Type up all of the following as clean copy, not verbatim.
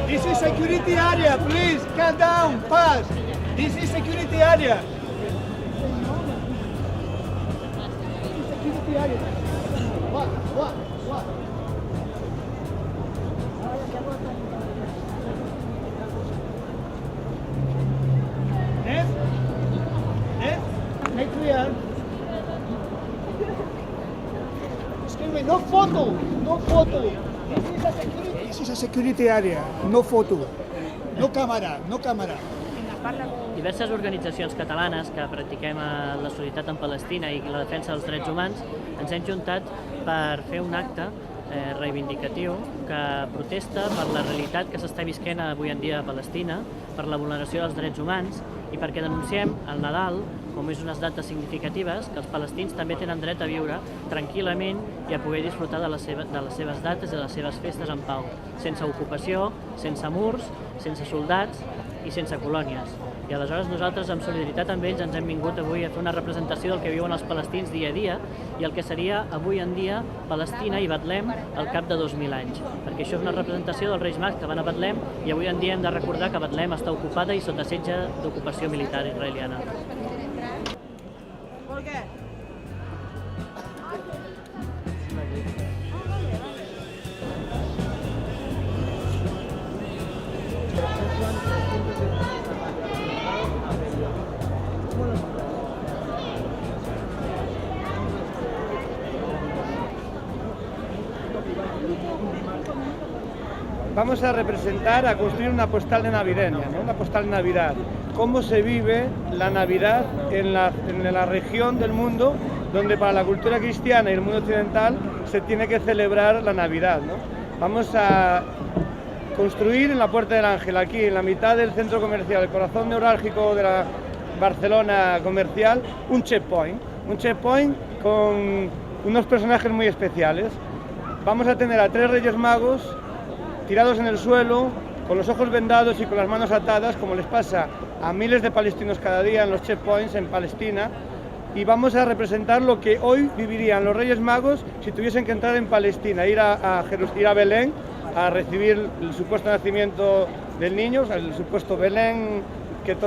This is security area, please, calm down, fast. This is security area. Security area. What? Next, make clear. Excuse me, no photo. This is a security area, no photo, no cámara. Diverses organitzacions catalanes que practiquem la solidaritat en Palestina i la defensa dels drets humans ens hem juntat per fer un acte reivindicatiu que protesta per la realitat que s'està visquent avui en dia a Palestina, per la vulneració dels drets humans i perquè denunciem el Nadal com és unes dates significatives que els palestins també tenen dret a viure tranquil·lament i a poder disfrutar de les seves dates i de les seves festes en pau, sense ocupació, sense murs, sense soldats i sense colònies. I aleshores nosaltres, en solidaritat amb ells, ens hem vingut avui a fer una representació del que viuen els palestins dia a dia i el que seria avui en dia Palestina i Betlem al cap de 2.000 anys. Perquè això és una representació dels Reis Mags que van a Betlem i avui en dia hem de recordar que Betlem està ocupada i sota setge d'ocupació militar israeliana. ¿Por qué? Vamos a representar, a construir una postal de navideña, ¿no? Una postal de Navidad. Cómo se vive la Navidad en la región del mundo donde para la cultura cristiana y el mundo occidental se tiene que celebrar la Navidad, ¿no? Vamos a construir en la Puerta del Ángel, aquí en la mitad del centro comercial, el corazón neurálgico de la Barcelona comercial, un checkpoint con unos personajes muy especiales. Vamos a tener a 3 Reyes Magos tirados en el suelo, con los ojos vendados y con las manos atadas, como les pasa a miles de palestinos cada día en los checkpoints en Palestina, y vamos a representar lo que hoy vivirían los Reyes Magos si tuviesen que entrar en Palestina, ir a Belén a recibir el supuesto nacimiento del niño, el supuesto Belén que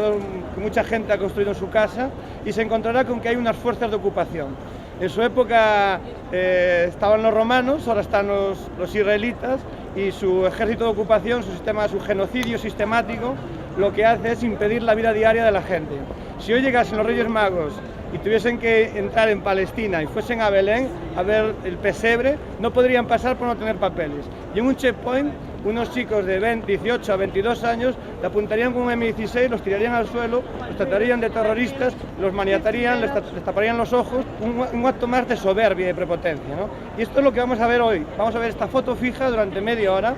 mucha gente ha construido en su casa, y se encontrará con que hay unas fuerzas de ocupación. En su época estaban los romanos, ahora están los israelitas, y su ejército de ocupación, su genocidio sistemático, lo que hace es impedir la vida diaria de la gente. Si hoy llegasen los Reyes Magos y tuviesen que entrar en Palestina y fuesen a Belén a ver el pesebre, no podrían pasar por no tener papeles. Y en un checkpoint, unos chicos de 18 a 22 años le apuntarían con un M16, los tirarían al suelo, los tratarían de terroristas, los maniatarían, les taparían los ojos, un acto más de soberbia y de prepotencia, ¿no? Y esto es lo que vamos a ver hoy. Vamos a ver esta foto fija durante media hora,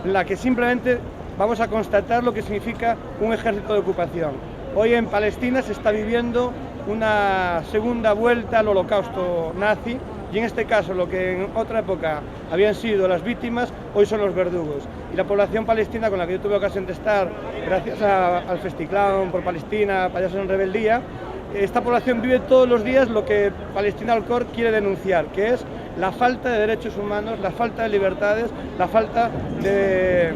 en la que simplemente vamos a constatar lo que significa un ejército de ocupación. Hoy en Palestina se está viviendo una segunda vuelta al holocausto nazi, y en este caso lo que en otra época habían sido las víctimas, hoy son los verdugos. Y la población palestina, con la que yo tuve ocasión de estar gracias al Festiclown por Palestina, Payasos en Rebeldía, esta población vive todos los días lo que Palestina al Cor quiere denunciar, que es la falta de derechos humanos, la falta de libertades, la falta de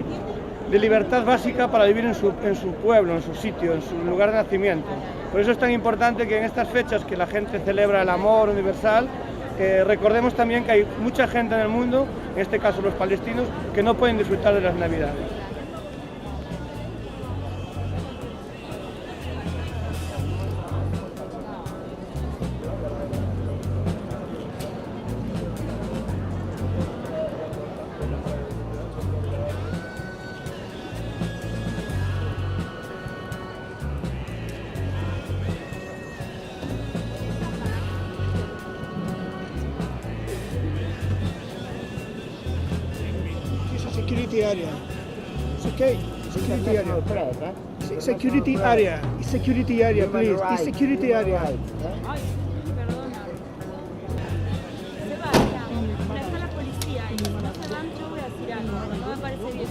libertad básica para vivir en su pueblo, en su sitio, en su lugar de nacimiento. Por eso es tan importante que en estas fechas que la gente celebra el amor universal, recordemos también que hay mucha gente en el mundo, en este caso los palestinos, que no pueden disfrutar de las Navidades. Security area. It's okay. Security area. Security area. Security area, please. It's security area. Ay, perdona. Sebastián, está la policía y si no se van yo voy a decir algo. No me parece bien.